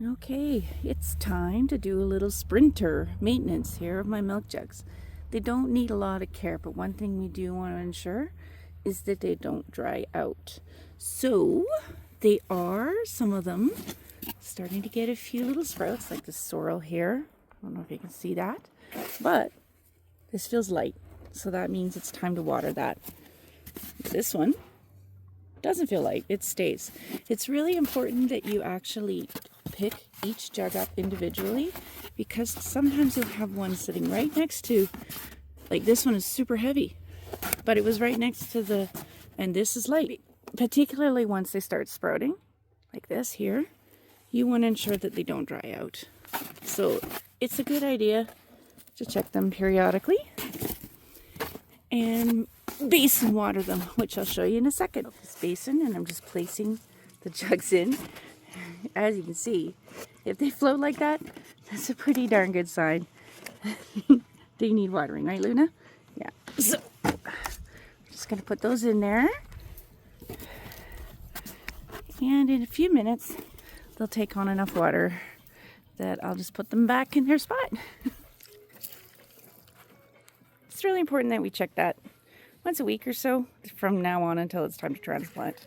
Okay, it's time to do a little sprinter maintenance here of my milk jugs. They don't need a lot of care, but one thing we do want to ensure is that they don't dry out. So they are, some of them, starting to get a few little sprouts, like the sorrel here. I don't know if you can see that, but this feels light, so that means it's time to water that. This one doesn't feel light, it stays. It's really important that you actually pick each jug up individually, because sometimes you'll have one sitting right next to, like this one is super heavy, but it was right next to the, and this is light. Particularly once they start sprouting, like this here, you want to ensure that they don't dry out. So it's a good idea to check them periodically and basin water them, which I'll show you in a second. This basin, and I'm just placing the jugs in. As you can see, if they float like that, that's a pretty darn good sign. They need watering, right, Luna? Yeah. So I'm just gonna put those in there, and in a few minutes they'll take on enough water that I'll just put them back in their spot. It's really important that we check that once a week or so from now on until it's time to transplant.